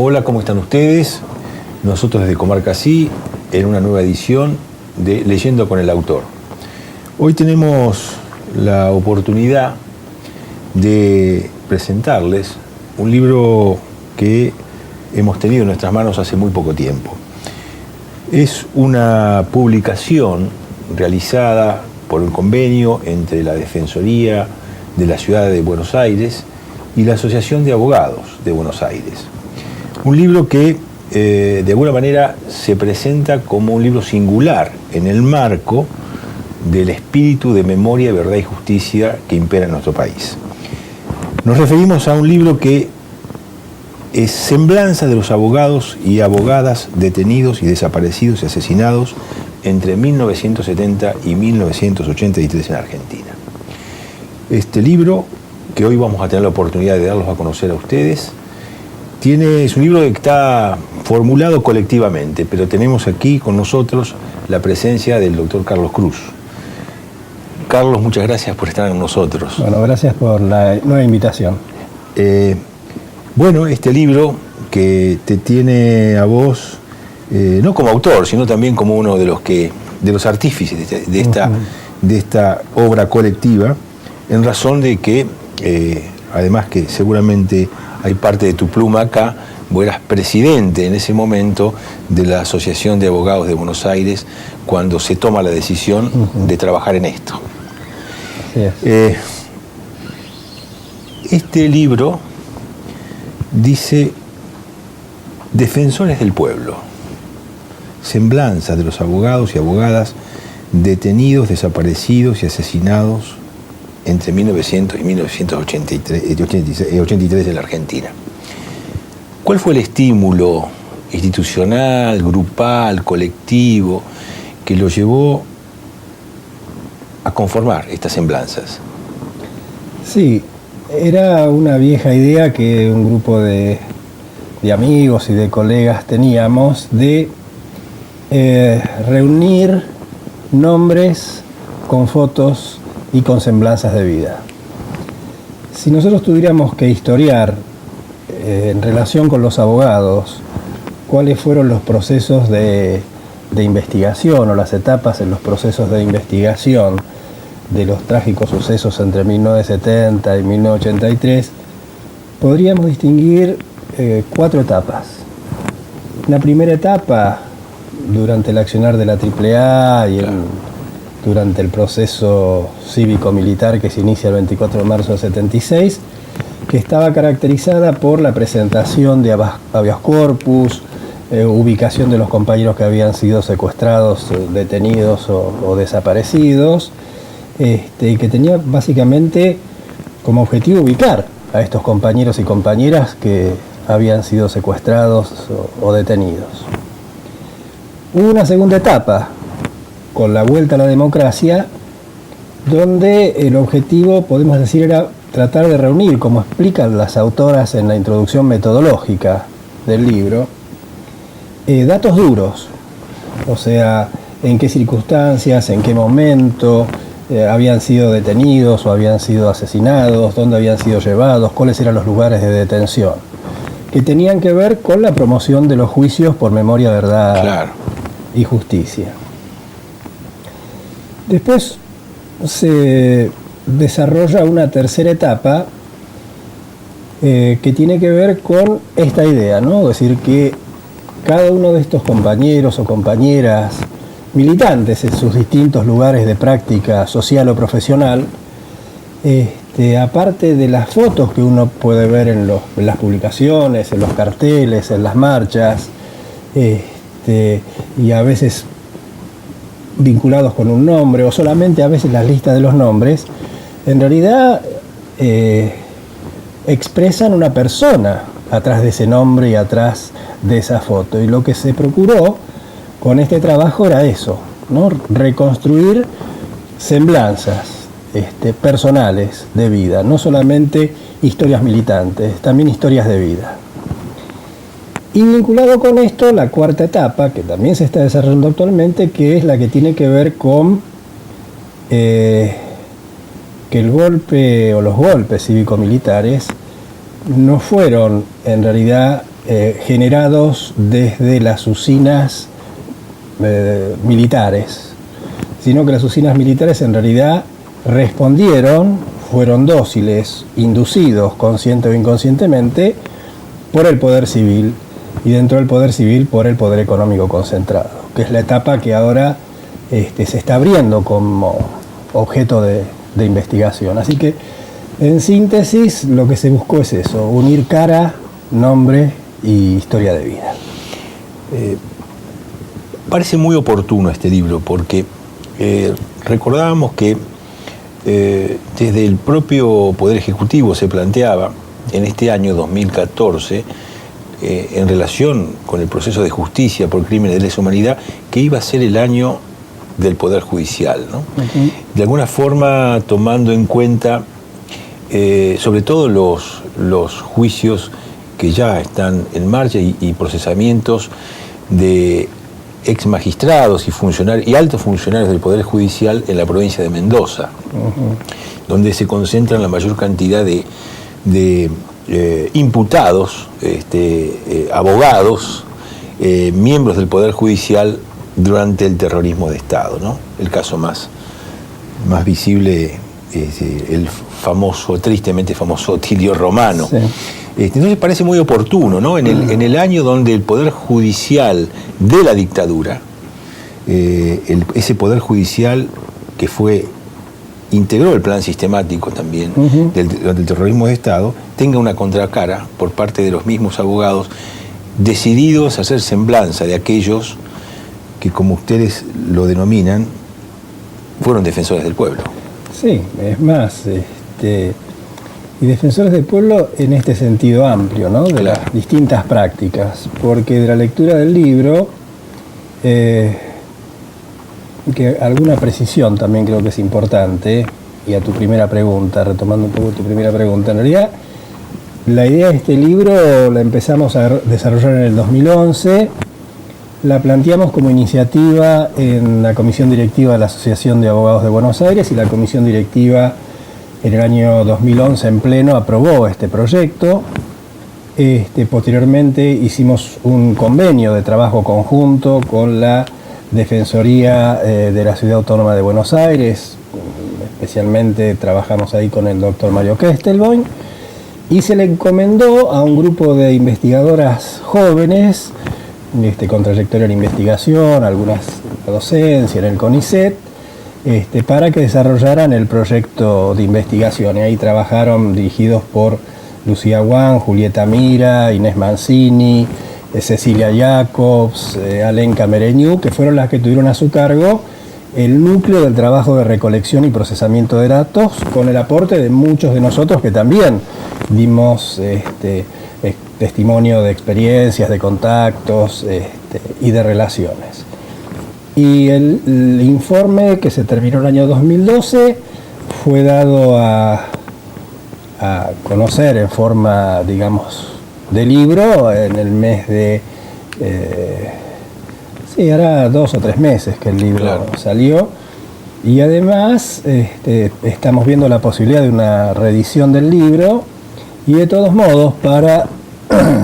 Hola, ¿cómo están ustedes? Nosotros desde Comarca Sí, en una nueva edición de Leyendo con el Autor. Hoy tenemos la oportunidad de presentarles un libro que hemos tenido en nuestras manos hace muy poco tiempo. Es una publicación realizada por un convenio entre la Defensoría de la Ciudad de Buenos Aires y la Asociación de Abogados de Buenos Aires. Un libro que de alguna manera se presenta como un libro singular en el marco del espíritu de memoria, verdad y justicia que impera en nuestro país. Nos referimos a un libro que es semblanza de los abogados y abogadas detenidos y desaparecidos y asesinados entre 1970 y 1983 en Argentina. Este libro, que hoy vamos a tener la oportunidad de darlos a conocer a ustedes, es un libro que está formulado colectivamente, pero tenemos aquí con nosotros la presencia del doctor Carlos Cruz. Carlos, muchas gracias por estar con nosotros. Bueno, gracias por la nueva invitación. Bueno, este libro que te tiene a vos, no como autor, sino también como uno de los artífices de esta obra colectiva, en razón de que, además que seguramente hay parte de tu pluma acá, vos eras presidente en ese momento de la Asociación de Abogados de Buenos Aires cuando se toma la decisión de trabajar en esto. Así es. Este libro dice Defensores del Pueblo, semblanza de los abogados y abogadas detenidos, desaparecidos y asesinados entre 1900 y 1983 en la Argentina. ¿Cuál fue el estímulo institucional, grupal, colectivo, que lo llevó a conformar estas semblanzas? Sí, era una vieja idea que un grupo de amigos y de colegas teníamos de reunir nombres con fotos y con semblanzas de vida. Si nosotros tuviéramos que historiar en relación con los abogados cuáles fueron los procesos de investigación o las etapas en los procesos de investigación de los trágicos sucesos entre 1970 y 1983, podríamos distinguir 4 etapas. Una primera etapa durante el accionar de la AAA y durante el proceso cívico-militar que se inicia el 24 de marzo del 76, que estaba caracterizada por la presentación de habeas corpus, ubicación de los compañeros que habían sido secuestrados, detenidos o desaparecidos, y que tenía básicamente como objetivo ubicar a estos compañeros y compañeras que habían sido secuestrados o detenidos. Hubo una segunda etapa, con la vuelta a la democracia, donde el objetivo, podemos decir, era tratar de reunir, como explican las autoras en la introducción metodológica del libro, datos duros, o sea, en qué circunstancias, en qué momento habían sido detenidos o habían sido asesinados, dónde habían sido llevados, cuáles eran los lugares de detención, que tenían que ver con la promoción de los juicios por memoria, verdad y justicia. Después se desarrolla una tercera etapa que tiene que ver con esta idea, ¿no? Es decir, que cada uno de estos compañeros o compañeras militantes en sus distintos lugares de práctica social o profesional, aparte de las fotos que uno puede ver en las publicaciones, en los carteles, en las marchas, y a veces vinculados con un nombre o solamente a veces las listas de los nombres, en realidad expresan una persona atrás de ese nombre y atrás de esa foto. Y lo que se procuró con este trabajo era eso, ¿no? Reconstruir semblanzas personales de vida, no solamente historias militantes, también historias de vida. Y vinculado con esto, la cuarta etapa, que también se está desarrollando actualmente, que es la que tiene que ver con que el golpe o los golpes cívico-militares no fueron en realidad generados desde las usinas militares, sino que las usinas militares en realidad respondieron, fueron dóciles, inducidos consciente o inconscientemente, por el poder civil, y dentro del poder civil por el poder económico concentrado, que es la etapa que ahora se está abriendo como objeto de investigación. Así que, en síntesis, lo que se buscó es eso, unir cara, nombre y historia de vida. Parece muy oportuno este libro, porque recordábamos que desde el propio Poder Ejecutivo se planteaba en este año 2014, en relación con el proceso de justicia por crímenes de lesa humanidad, que iba a ser el año del Poder Judicial, ¿no? Uh-huh. De alguna forma tomando en cuenta sobre todo los juicios que ya están en marcha y procesamientos de ex magistrados y funcionarios y altos funcionarios del Poder Judicial en la provincia de Mendoza, uh-huh, donde se concentran la mayor cantidad de imputados, abogados, miembros del Poder Judicial durante el terrorismo de Estado, ¿no? El caso más visible es el tristemente famoso Otilio Romano. Sí. Entonces parece muy oportuno, ¿no? En el año donde el Poder Judicial de la dictadura, ese Poder Judicial que integró el plan sistemático también, uh-huh, del terrorismo de Estado, tenga una contracara por parte de los mismos abogados decididos a hacer semblanza de aquellos que, como ustedes lo denominan, fueron defensores del pueblo. Sí, es más, y defensores del pueblo en este sentido amplio, ¿no? De las distintas prácticas, porque de la lectura del libro, que alguna precisión también creo que es importante, y a tu primera pregunta, retomando un poco tu primera pregunta, en realidad la idea de este libro la empezamos a desarrollar en el 2011, la planteamos como iniciativa en la comisión directiva de la Asociación de Abogados de Buenos Aires, y la comisión directiva en el año 2011 en pleno aprobó este proyecto. Posteriormente hicimos un convenio de trabajo conjunto con la Defensoría de la Ciudad Autónoma de Buenos Aires, especialmente trabajamos ahí con el doctor Mario Kestelboim, y se le encomendó a un grupo de investigadoras jóvenes con trayectoria en investigación, algunas en docencia, en el CONICET, para que desarrollaran el proyecto de investigación. Y ahí trabajaron dirigidos por Lucía Guan, Julieta Mira, Inés Mancini, Cecilia Jacobs, Alenka Mereñú, que fueron las que tuvieron a su cargo el núcleo del trabajo de recolección y procesamiento de datos, con el aporte de muchos de nosotros que también dimos testimonio de experiencias, de contactos y de relaciones. Y el informe, que se terminó el año 2012, fue dado a conocer en forma, digamos, de libro en el mes de... hará 2 o 3 meses que el libro salió, y además estamos viendo la posibilidad de una reedición del libro, y de todos modos, para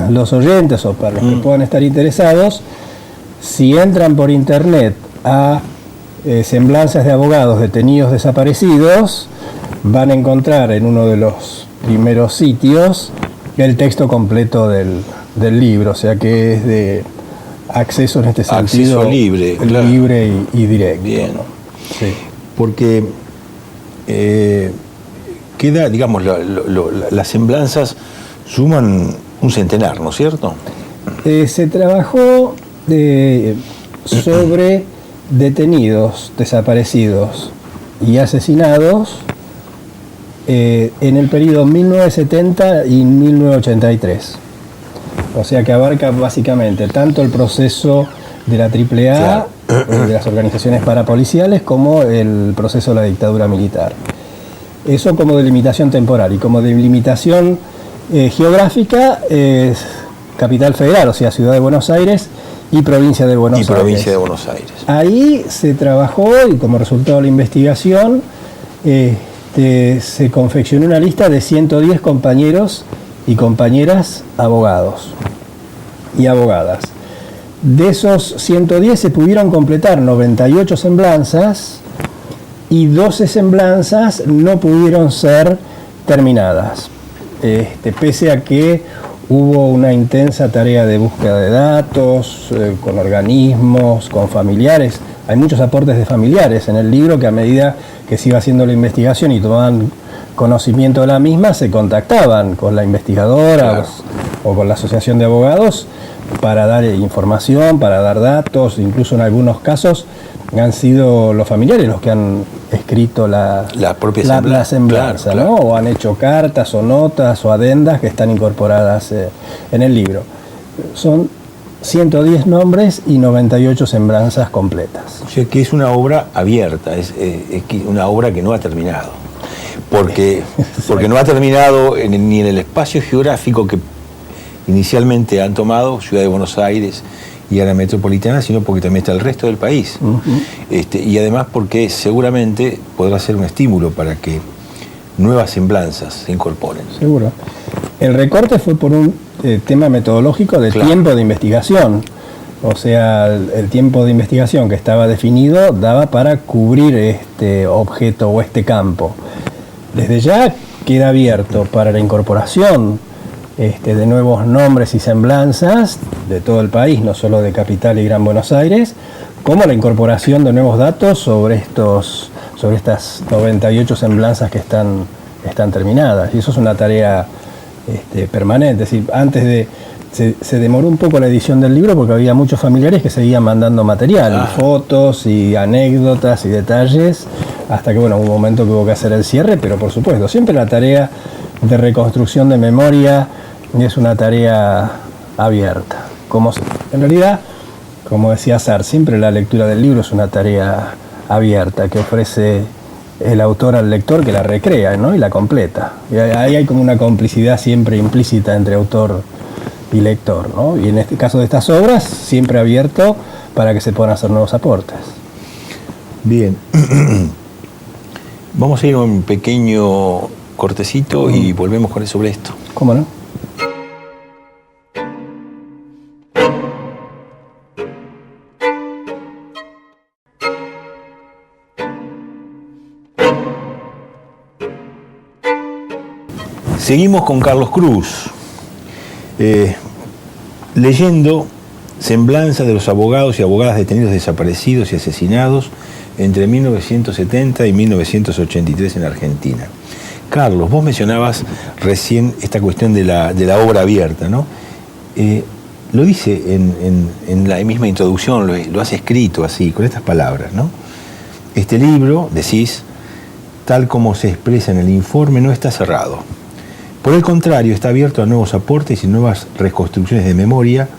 los oyentes o para los que puedan estar interesados, si entran por internet a semblanzas de abogados detenidos desaparecidos, van a encontrar en uno de los primeros sitios el texto completo del libro, o sea que es de acceso en este sentido. Acceso libre, libre y directo. Bien. ¿No? Sí. Porque queda, digamos, las semblanzas suman un centenar, ¿no es cierto? Se trabajó sobre detenidos, desaparecidos y asesinados en el periodo 1970 y 1983. O sea que abarca básicamente tanto el proceso de la AAA, de las organizaciones parapoliciales, como el proceso de la dictadura militar. Eso como delimitación temporal, y como delimitación geográfica es Capital Federal, o sea, Ciudad de Buenos Aires y Provincia de Buenos Aires. Provincia de Buenos Aires. Ahí se trabajó, y como resultado de la investigación se confeccionó una lista de 110 compañeros y compañeras abogados. y abogadas. De esos 110 se pudieron completar 98 semblanzas y 12 semblanzas no pudieron ser terminadas, pese a que hubo una intensa tarea de búsqueda de datos, con organismos, con familiares. Hay muchos aportes de familiares en el libro que, a medida que se iba haciendo la investigación y tomaban conocimiento de la misma, se contactaban con la investigadora, claro, o con la asociación de abogados para dar información, para dar datos. Incluso en algunos casos han sido los familiares los que han escrito la semblanza, claro, ¿no? O han hecho cartas o notas o adendas que están incorporadas en el libro. Son 110 nombres y 98 semblanzas completas. O sea que es una obra abierta, es una obra que no ha terminado. Porque no ha terminado ni en el espacio geográfico que inicialmente han tomado Ciudad de Buenos Aires y a la metropolitana, sino porque también está el resto del país. Y además porque seguramente podrá ser un estímulo para que nuevas semblanzas se incorporen. Seguro. El recorte fue por un tema metodológico de claro, tiempo de investigación. O sea, el tiempo de investigación que estaba definido daba para cubrir este objeto o este campo. Desde ya queda abierto para la incorporación de nuevos nombres y semblanzas de todo el país, no solo de Capital y Gran Buenos Aires, como la incorporación de nuevos datos sobre estas 98 semblanzas que están terminadas. Y eso es una tarea permanente. Es decir, se demoró un poco la edición del libro porque había muchos familiares que seguían mandando material, fotos y anécdotas y detalles, hasta que hubo un momento que hubo que hacer el cierre, pero por supuesto, siempre la tarea de reconstrucción de memoria es una tarea abierta. En realidad, como decía Sartre, siempre la lectura del libro es una tarea abierta que ofrece el autor al lector, que la recrea, ¿no? Y la completa. Y ahí hay como una complicidad siempre implícita entre autor y lector, ¿no? Y en este caso de estas obras, siempre abierto para que se puedan hacer nuevos aportes. Bien. Vamos a ir a un pequeño cortecito y volvemos sobre esto. ¿Cómo no? Seguimos con Carlos Cruz, leyendo semblanza de los abogados y abogadas detenidos, desaparecidos y asesinados entre 1970 y 1983 en Argentina. Carlos, vos mencionabas recién esta cuestión de la obra abierta, ¿no? Lo dice en la misma introducción, lo has escrito así, con estas palabras, ¿no? Este libro, decís, tal como se expresa en el informe, no está cerrado. Por el contrario, está abierto a nuevos aportes y nuevas reconstrucciones de memoria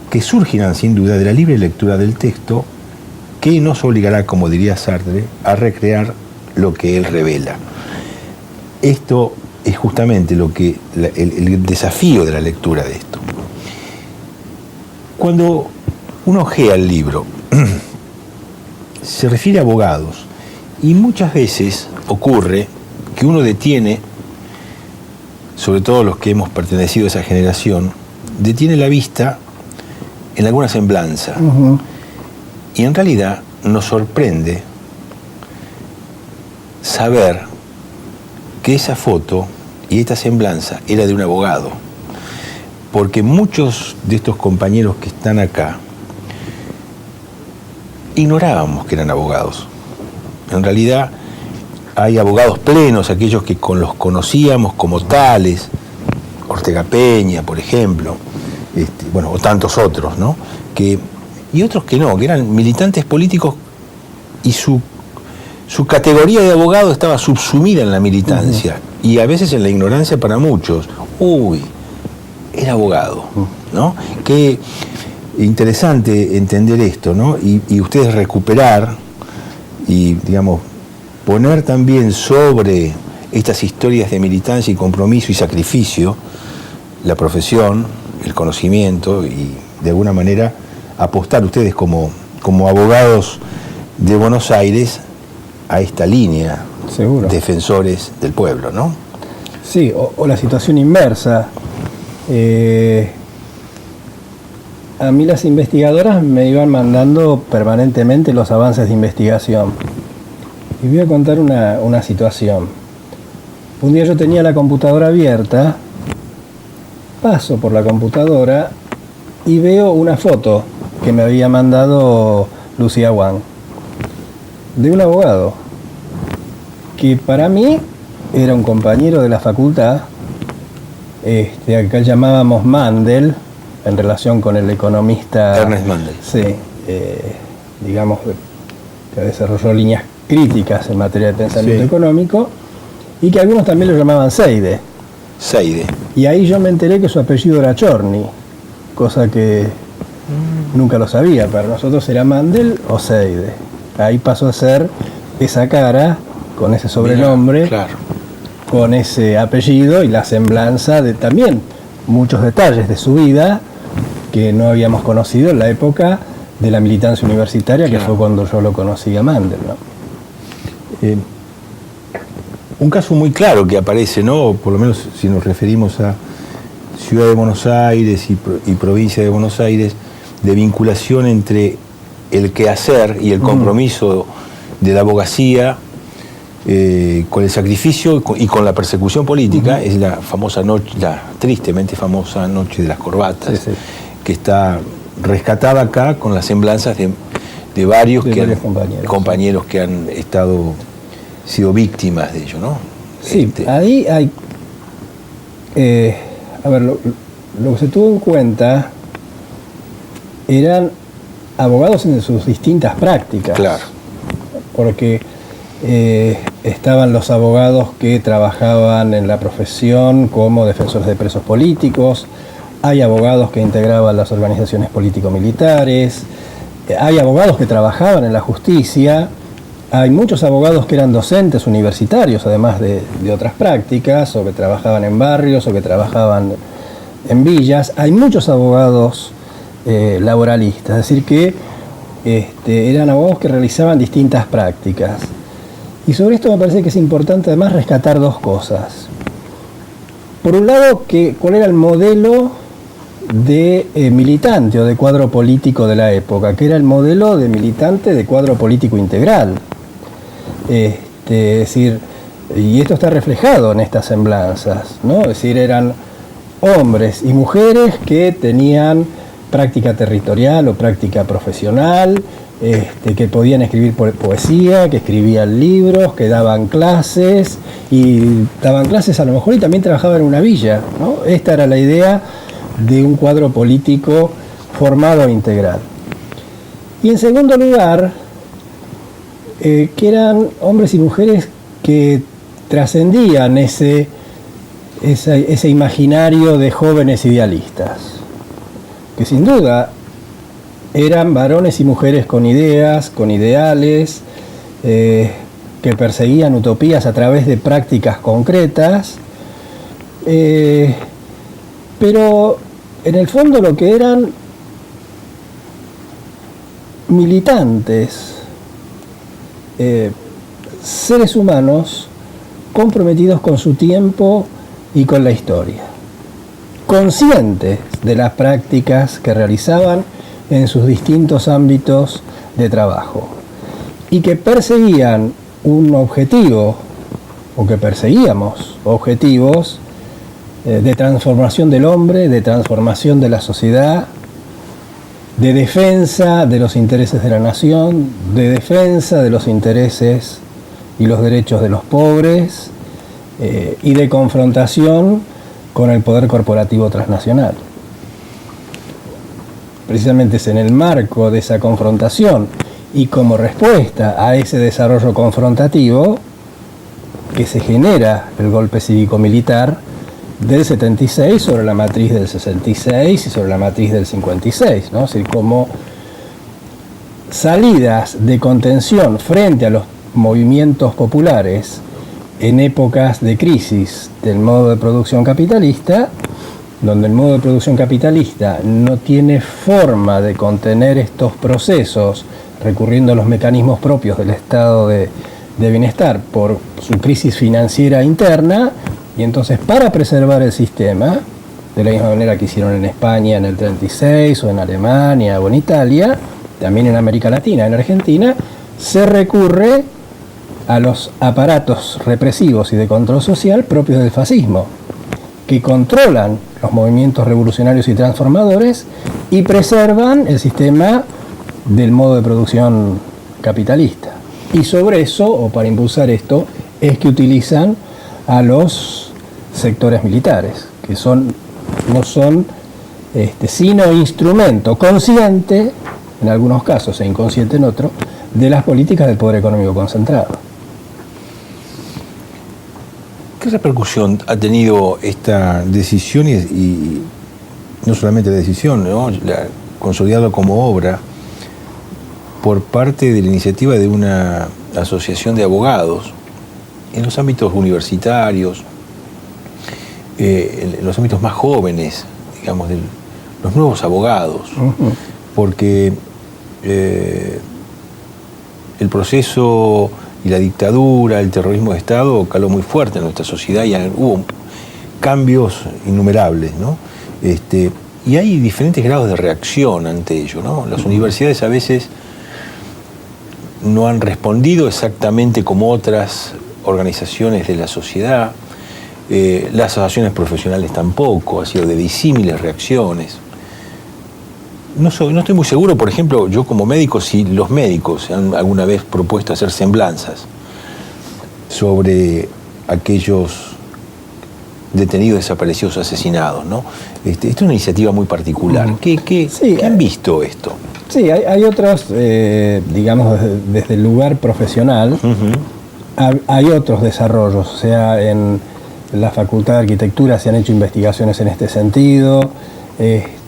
que surgirán sin duda de la libre lectura del texto, que nos obligará, como diría Sartre, a recrear lo que él revela. Esto es justamente el desafío de la lectura de esto. Cuando uno ojea el libro, se refiere a abogados, y muchas veces ocurre que uno detiene, sobre todo los que hemos pertenecido a esa generación, detiene la vista en alguna semblanza. Y en realidad nos sorprende saber que esa foto y esta semblanza era de un abogado. Porque muchos de estos compañeros que están acá ignorábamos que eran abogados. En realidad hay abogados plenos, aquellos que los conocíamos como tales, Ortega Peña, por ejemplo, o tantos otros, ¿no? Y otros que no, que eran militantes políticos y su categoría de abogado estaba subsumida en la militancia y a veces en la ignorancia para muchos. Era abogado, ¿no? Qué interesante entender esto, ¿no? Y ustedes recuperar y, digamos, poner también sobre estas historias de militancia y compromiso y sacrificio la profesión, el conocimiento y, de alguna manera, apostar ustedes como abogados de Buenos Aires a esta línea. Seguro. Defensores del pueblo, ¿no? Sí, o la situación inversa. a mí las investigadoras me iban mandando permanentemente los avances de investigación. Y voy a contar una situación. Un día yo tenía la computadora abierta, paso por la computadora y veo una foto que me había mandado Lucía Wang, de un abogado, que para mí era un compañero de la facultad, acá llamábamos Mandel, en relación con el economista Ernest Mandel. Sí, digamos, que desarrolló líneas críticas en materia de pensamiento económico, y que algunos también lo llamaban Seide. Seide. Y ahí yo me enteré que su apellido era Chorny, cosa que nunca lo sabía. Para nosotros era Mandel o Seide. Ahí pasó a ser esa cara, con ese sobrenombre, claro, con ese apellido y la semblanza de también muchos detalles de su vida que no habíamos conocido en la época de la militancia universitaria, claro, que fue cuando yo lo conocí a Mandel, ¿no? Un caso muy claro que aparece, ¿no? Por lo menos si nos referimos a Ciudad de Buenos Aires y Provincia de Buenos Aires, de vinculación entre el quehacer y el compromiso de la abogacía con el sacrificio y con la persecución política. Es la famosa noche, la tristemente famosa noche de las corbatas, que está rescatada acá con las semblanzas de varios compañeros que han sido víctimas de ello, ¿no? Sí, ahí hay... a ver, lo que se tuvo en cuenta eran abogados en sus distintas prácticas. Claro. Porque estaban los abogados que trabajaban en la profesión como defensores de presos políticos, hay abogados que integraban las organizaciones político-militares, hay abogados que trabajaban en la justicia, hay muchos abogados que eran docentes universitarios, además de otras prácticas, o que trabajaban en barrios, o que trabajaban en villas. Hay muchos abogados laboralistas, es decir que eran abogados que realizaban distintas prácticas. Y sobre esto me parece que es importante además rescatar dos cosas. Por un lado, cuál era el modelo de militante o de cuadro político de la época, que era el modelo de militante de cuadro político integral. Es decir, y esto está reflejado en estas semblanzas, ¿no? Es decir, eran hombres y mujeres que tenían práctica territorial o práctica profesional, que podían escribir poesía, que escribían libros, que daban clases, y daban clases a lo mejor y también trabajaban en una villa, ¿no? Esta era la idea de un cuadro político formado e integral. Y en segundo lugar, que eran hombres y mujeres que trascendían ese imaginario de jóvenes idealistas, que sin duda eran varones y mujeres con ideas, con ideales, que perseguían utopías a través de prácticas concretas, pero en el fondo lo que eran militantes, seres humanos comprometidos con su tiempo y con la historia, conscientes de las prácticas que realizaban en sus distintos ámbitos de trabajo y que perseguían un objetivo, o que perseguíamos objetivos de transformación del hombre, de transformación de la sociedad, de defensa de los intereses de la nación, de defensa de los intereses y los derechos de los pobres, y de confrontación con el poder corporativo transnacional. Precisamente es en el marco de esa confrontación y como respuesta a ese desarrollo confrontativo que se genera el golpe cívico-militar del 76 sobre la matriz del 66 y sobre la matriz del 56, ¿no? Es decir, como salidas de contención frente a los movimientos populares en épocas de crisis del modo de producción capitalista, donde el modo de producción capitalista no tiene forma de contener estos procesos recurriendo a los mecanismos propios del estado de bienestar por su crisis financiera interna, y entonces para preservar el sistema de la misma manera que hicieron en España en el 36, o en Alemania, o en Italia, también en América Latina, en Argentina, se recurre a los aparatos represivos y de control social propios del fascismo, que controlan los movimientos revolucionarios y transformadores y preservan el sistema del modo de producción capitalista. Y sobre eso, o para impulsar esto, es que utilizan a los sectores militares, que no son sino instrumento consciente, en algunos casos e inconsciente en otros, de las políticas del poder económico concentrado. ¿Qué repercusión ha tenido esta decisión y no solamente la decisión, ¿no? Consolidarlo como obra por parte de la iniciativa de una asociación de abogados en los ámbitos universitarios, en los ámbitos más jóvenes, digamos, de los nuevos abogados? Uh-huh. Porque el proceso y la dictadura, el terrorismo de Estado caló muy fuerte en nuestra sociedad y hubo cambios innumerables, ¿no? Y hay diferentes grados de reacción ante ello, ¿no? Las universidades a veces no han respondido exactamente como otras organizaciones de la sociedad, las asociaciones profesionales tampoco, ha sido de disímiles reacciones. No estoy muy seguro, por ejemplo, yo como médico, si los médicos se han alguna vez propuesto hacer semblanzas sobre aquellos detenidos, desaparecidos, asesinados, ¿no? Esto es una iniciativa muy particular. ¿Qué han visto esto? Sí, hay otros, digamos, desde el lugar profesional, uh-huh, hay otros desarrollos. O sea, en la Facultad de Arquitectura se han hecho investigaciones en este sentido.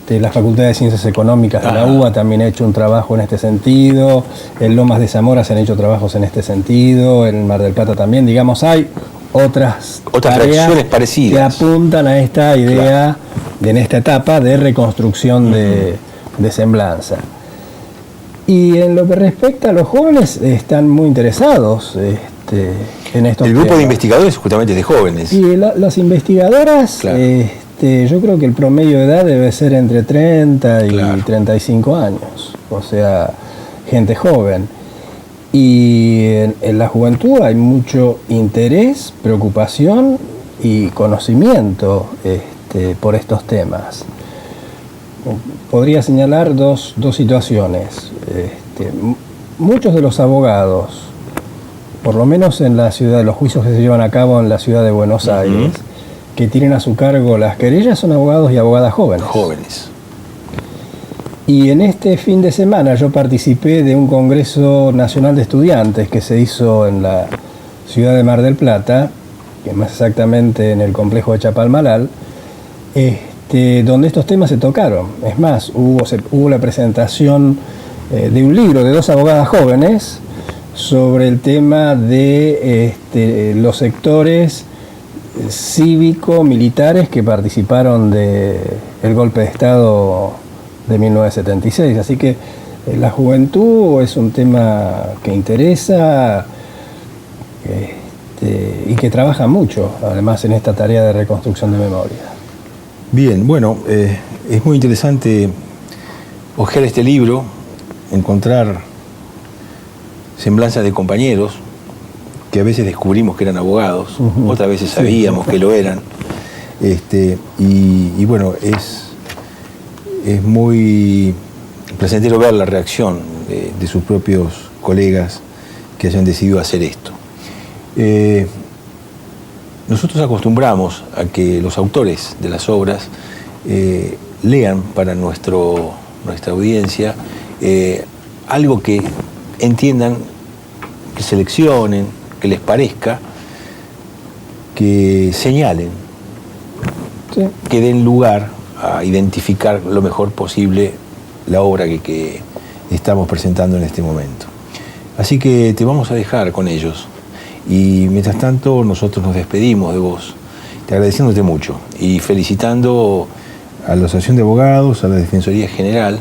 La Facultad de Ciencias Económicas de la UBA también ha hecho un trabajo en este sentido. En Lomas de Zamora se han hecho trabajos en este sentido. En Mar del Plata también. Digamos, hay otras reacciones parecidas que apuntan a esta idea, en esta etapa de reconstrucción de semblanza. Y en lo que respecta a los jóvenes, están muy interesados en estos El grupo temas. de investigadores justamente de jóvenes. Y las investigadoras, claro, yo creo que el promedio de edad debe ser entre 30 y 35 años, o sea, gente joven. Y en la juventud hay mucho interés, preocupación y conocimiento por estos temas. Podría señalar dos situaciones. Muchos de los abogados, por lo menos en la ciudad, los juicios que se llevan a cabo en la ciudad de Buenos Aires, que tienen a su cargo las querellas, son abogados y abogadas jóvenes. Y en este fin de semana yo participé de un Congreso Nacional de Estudiantes que se hizo en la ciudad de Mar del Plata, que más exactamente en el complejo de Chapalmalal, donde estos temas se tocaron. Es más, hubo la presentación de un libro de dos abogadas jóvenes sobre el tema de los sectores cívico-militares que participaron del golpe de Estado de 1976. Así que la juventud es un tema que interesa y que trabaja mucho, además, en esta tarea de reconstrucción de memoria. Bien, bueno, es muy interesante hojear este libro, encontrar semblanzas de compañeros que a veces descubrimos que eran abogados, uh-huh, otras veces sabíamos que lo eran. Y bueno, es muy placentero ver la reacción de sus propios colegas que hayan decidido hacer esto. Nosotros acostumbramos a que los autores de las obras lean para nuestra audiencia algo que entiendan, que seleccionen, que les parezca, que señalen, sí, que den lugar a identificar lo mejor posible la obra que estamos presentando en este momento. Así que te vamos a dejar con ellos y mientras tanto nosotros nos despedimos de vos, te agradeciéndote mucho y felicitando a la Asociación de Abogados, a la Defensoría General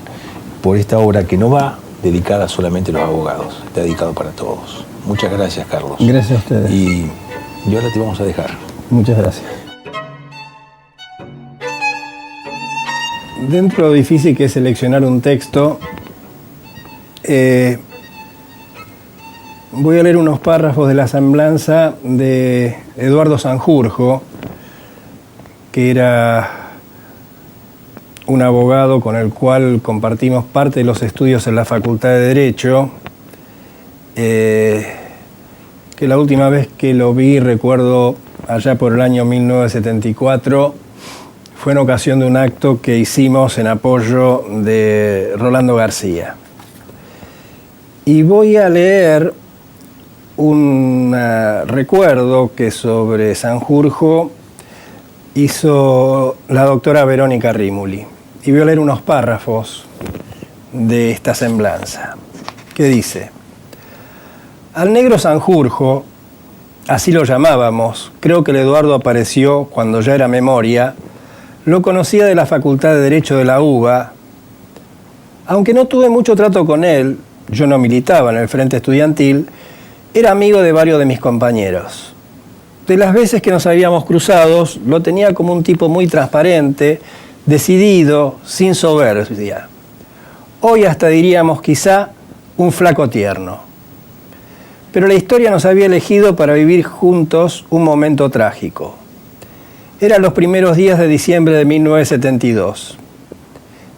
por esta obra que no va dedicada solamente a los abogados, está dedicado para todos. Muchas gracias, Carlos. Gracias a ustedes. Y ahora te vamos a dejar. Muchas gracias. Dentro de lo difícil que es seleccionar un texto, voy a leer unos párrafos de la semblanza de Eduardo Sanjurjo, que era un abogado con el cual compartimos parte de los estudios en la Facultad de Derecho, que la última vez que lo vi, recuerdo allá por el año 1974, fue en ocasión de un acto que hicimos en apoyo de Rolando García. Y voy a leer un recuerdo que sobre Sanjurjo hizo la doctora Verónica Rímuli. Y voy a leer unos párrafos de esta semblanza, que dice: al negro Sanjurjo, así lo llamábamos, creo que el Eduardo apareció cuando ya era memoria, lo conocía de la Facultad de Derecho de la UBA. Aunque no tuve mucho trato con él, yo no militaba en el Frente Estudiantil, era amigo de varios de mis compañeros. De las veces que nos habíamos cruzado, lo tenía como un tipo muy transparente, decidido, sin soberbia. Hoy hasta diríamos quizá un flaco tierno. Pero la historia nos había elegido para vivir juntos un momento trágico. Eran los primeros días de diciembre de 1972.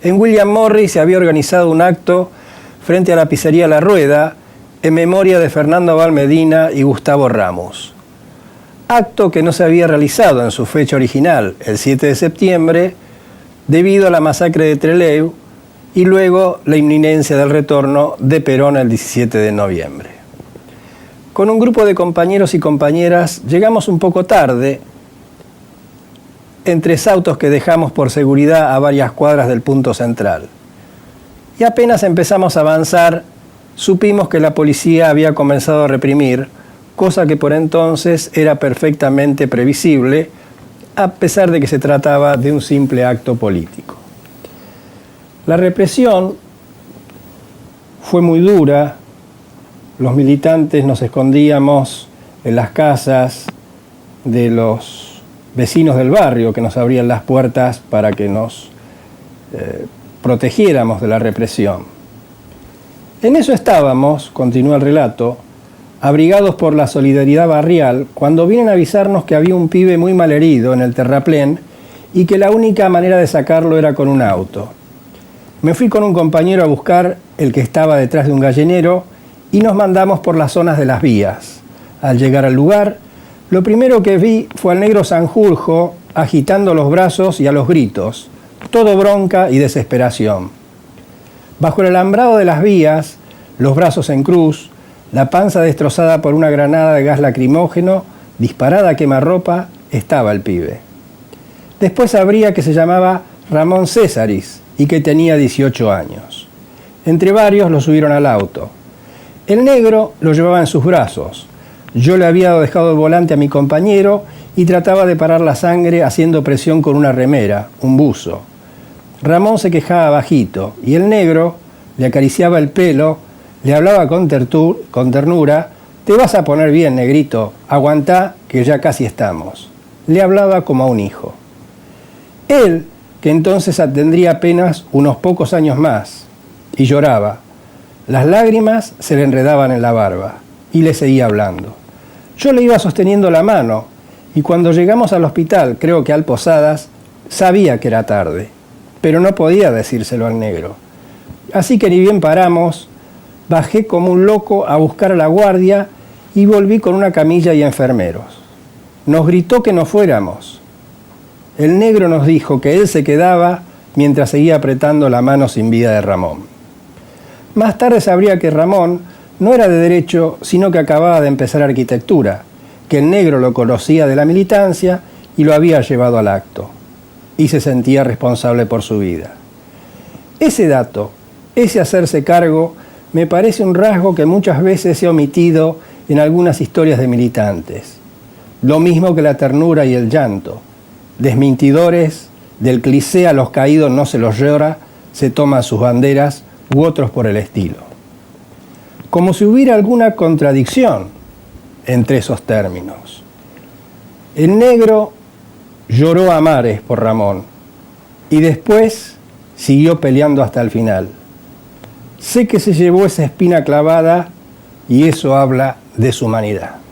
En William Morris se había organizado un acto frente a la pizzería La Rueda en memoria de Fernando Valmedina y Gustavo Ramos. Acto que no se había realizado en su fecha original, el 7 de septiembre, debido a la masacre de Trelew y luego la inminencia del retorno de Perón el 17 de noviembre. Con un grupo de compañeros y compañeras llegamos un poco tarde, en 3 autos que dejamos por seguridad a varias cuadras del punto central. Y apenas empezamos a avanzar, supimos que la policía había comenzado a reprimir, cosa que por entonces era perfectamente previsible, a pesar de que se trataba de un simple acto político. La represión fue muy dura. Los militantes nos escondíamos en las casas de los vecinos del barrio que nos abrían las puertas para que nos protegiéramos de la represión. En eso estábamos, continúa el relato, abrigados por la solidaridad barrial, cuando vienen a avisarnos que había un pibe muy malherido en el terraplén y que la única manera de sacarlo era con un auto. Me fui con un compañero a buscar el que estaba detrás de un gallinero y nos mandamos por las zonas de las vías. Al llegar al lugar, lo primero que vi fue al negro Sanjurjo agitando los brazos y a los gritos, todo bronca y desesperación. Bajo el alambrado de las vías, los brazos en cruz, la panza destrozada por una granada de gas lacrimógeno, disparada a quemarropa, estaba el pibe. Después sabría que se llamaba Ramón Césaris y que tenía 18 años. Entre varios lo subieron al auto. El negro lo llevaba en sus brazos. Yo le había dejado el volante a mi compañero y trataba de parar la sangre haciendo presión con una remera, un buzo. Ramón se quejaba bajito y el negro le acariciaba el pelo, le hablaba con ternura: «Te vas a poner bien, negrito, aguantá que ya casi estamos». Le hablaba como a un hijo. Él, que entonces tendría apenas unos pocos años más, y lloraba. Las lágrimas se le enredaban en la barba y le seguía hablando. Yo le iba sosteniendo la mano y cuando llegamos al hospital, creo que al Posadas, sabía que era tarde, pero no podía decírselo al negro. Así que ni bien paramos, bajé como un loco a buscar a la guardia y volví con una camilla y enfermeros. Nos gritó que nos fuéramos. El negro nos dijo que él se quedaba mientras seguía apretando la mano sin vida de Ramón. Más tarde sabría que Ramón no era de derecho, sino que acababa de empezar arquitectura, que el negro lo conocía de la militancia y lo había llevado al acto, y se sentía responsable por su vida. Ese dato, ese hacerse cargo, me parece un rasgo que muchas veces se ha omitido en algunas historias de militantes. Lo mismo que la ternura y el llanto. Desmintidores del cliché: a los caídos no se los llora, se toman sus banderas, u otros por el estilo. Como si hubiera alguna contradicción entre esos términos. El negro lloró a mares por Ramón y después siguió peleando hasta el final. Sé que se llevó esa espina clavada y eso habla de su humanidad.